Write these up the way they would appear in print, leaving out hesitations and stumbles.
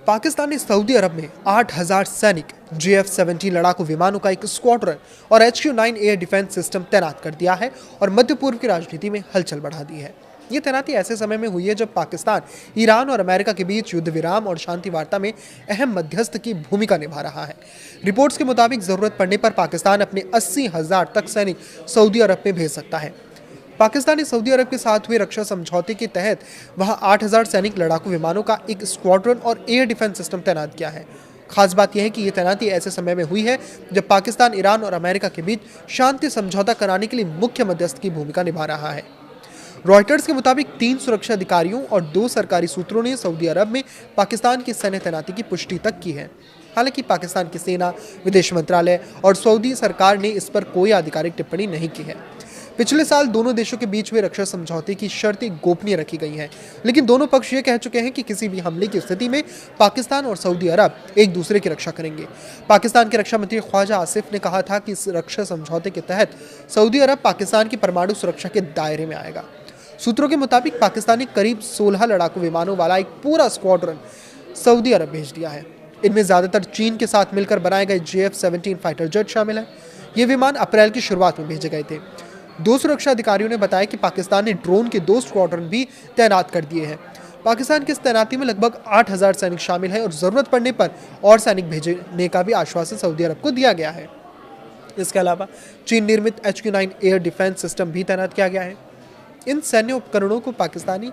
पाकिस्तान ने सऊदी अरब में 8,000 सैनिक JF-17 लड़ाकू विमानों का एक स्क्वाड्रन और HQ-9 एयर डिफेंस सिस्टम तैनात कर दिया है और मध्य पूर्व की राजनीति में हलचल बढ़ा दी है। ये तैनाती ऐसे समय में हुई है जब पाकिस्तान ईरान और अमेरिका के बीच युद्ध विराम और शांति वार्ता में अहम मध्यस्थ की भूमिका निभा रहा है। रिपोर्ट्स के मुताबिक जरूरत पड़ने पर पाकिस्तान अपने 80,000 तक सैनिक सऊदी अरब में भेज सकता है। पाकिस्तान ने सऊदी अरब के साथ हुए रक्षा समझौते के तहत वहां 8,000 सैनिक लड़ाकू विमानों का एक स्क्वाड्रन और एयर डिफेंस सिस्टम तैनात किया है। खास बात यह है कि यह तैनाती ऐसे समय में हुई है जब पाकिस्तान ईरान और अमेरिका के बीच शांति समझौता कराने के लिए मुख्य मध्यस्थ की भूमिका निभा रहा है। रॉयटर्स के मुताबिक 3 सुरक्षा अधिकारियों और 2 सरकारी सूत्रों ने सऊदी अरब में पाकिस्तान की सैन्य तैनाती की पुष्टि तक की है। हालांकि पाकिस्तान की सेना, विदेश मंत्रालय और सऊदी सरकार ने इस पर कोई आधिकारिक टिप्पणी नहीं की है। पिछले साल दोनों देशों के बीच हुए रक्षा समझौते की शर्तें गोपनीय रखी गई हैं, लेकिन दोनों पक्ष ये कह चुके हैं कि किसी भी हमले की स्थिति में पाकिस्तान और सऊदी अरब एक दूसरे की रक्षा करेंगे। पाकिस्तान के रक्षा मंत्री ख्वाजा आसिफ ने कहा था कि इस रक्षा समझौते के तहत सऊदी अरब पाकिस्तान की परमाणु सुरक्षा के दायरे में आएगा। सूत्रों के मुताबिक पाकिस्तान ने करीब 16 लड़ाकू विमानों वाला एक पूरा स्क्वाड्रन सऊदी अरब भेज दिया है। इनमें ज्यादातर चीन के साथ मिलकर बनाए गए JF-17 फाइटर जेट शामिल है। ये विमान अप्रैल की शुरुआत में भेजे गए थे। 2 सुरक्षा अधिकारियों ने बताया कि पाकिस्तान ने ड्रोन के 2 स्क्वाड्रन भी तैनात कर दिए हैं। पाकिस्तान की इस तैनाती में लगभग 8,000 सैनिक शामिल हैं और जरूरत पड़ने पर और सैनिक भेजने का भी आश्वासन सऊदी अरब को दिया गया है। इसके अलावा चीन निर्मित HQ-9 एयर डिफेंस सिस्टम भी तैनात किया गया है। इन सैन्य उपकरणों को पाकिस्तानी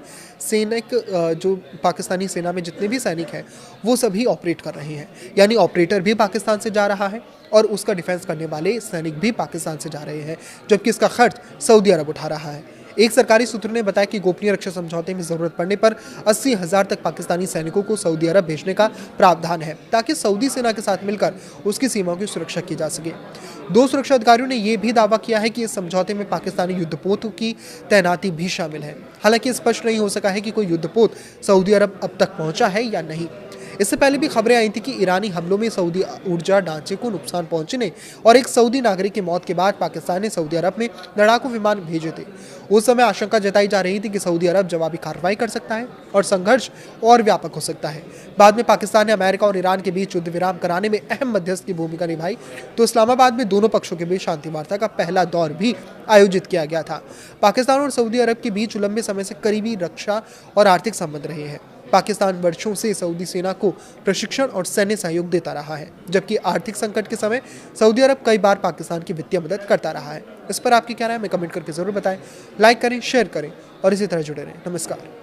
सेना में जितने भी सैनिक हैं वो सभी ऑपरेट कर रहे हैं, यानी ऑपरेटर भी पाकिस्तान से जा रहा है और उसका डिफेंस करने वाले सैनिक भी पाकिस्तान से जा रहे हैं, जबकि इसका खर्च सऊदी अरब उठा रहा है। एक सरकारी सूत्र ने बताया कि गोपनीय रक्षा समझौते में जरूरत पड़ने पर 80,000 तक पाकिस्तानी सैनिकों को सऊदी अरब भेजने का प्रावधान है, ताकि सऊदी सेना के साथ मिलकर उसकी सीमाओं की सुरक्षा की जा सके। 2 सुरक्षा अधिकारियों ने यह भी दावा किया है कि इस समझौते में पाकिस्तानी युद्धपोतों की तैनाती भी शामिल है। हालांकि स्पष्ट नहीं हो सका है कि कोई युद्धपोत सऊदी अरब अब तक पहुंचा है या नहीं। इससे पहले भी खबरें आई थी कि ईरानी हमलों में सऊदी ऊर्जा ढांचे को नुकसान पहुंचने और एक सऊदी नागरिक की मौत के बाद पाकिस्तान ने सऊदी अरब में लड़ाकू विमान भेजे थे। उस समय आशंका जताई जा रही थी कि सऊदी अरब जवाबी कार्रवाई कर सकता है और संघर्ष और व्यापक हो सकता है। बाद में पाकिस्तान ने अमेरिका और ईरान के बीच युद्ध विराम कराने में अहम मध्यस्थ की भूमिका निभाई, तो इस्लामाबाद में दोनों पक्षों के बीच शांति वार्ता का पहला दौर भी आयोजित किया गया था। पाकिस्तान और सऊदी अरब के बीच लंबे समय से करीबी रक्षा और आर्थिक संबंध रहे हैं। पाकिस्तान वर्षों से सऊदी सेना को प्रशिक्षण और सैन्य सहयोग देता रहा है, जबकि आर्थिक संकट के समय सऊदी अरब कई बार पाकिस्तान की वित्तीय मदद करता रहा है। इस पर आपकी क्या राय है, हमें कमेंट करके जरूर बताएं। लाइक करें, शेयर करें और इसी तरह जुड़े रहें। नमस्कार।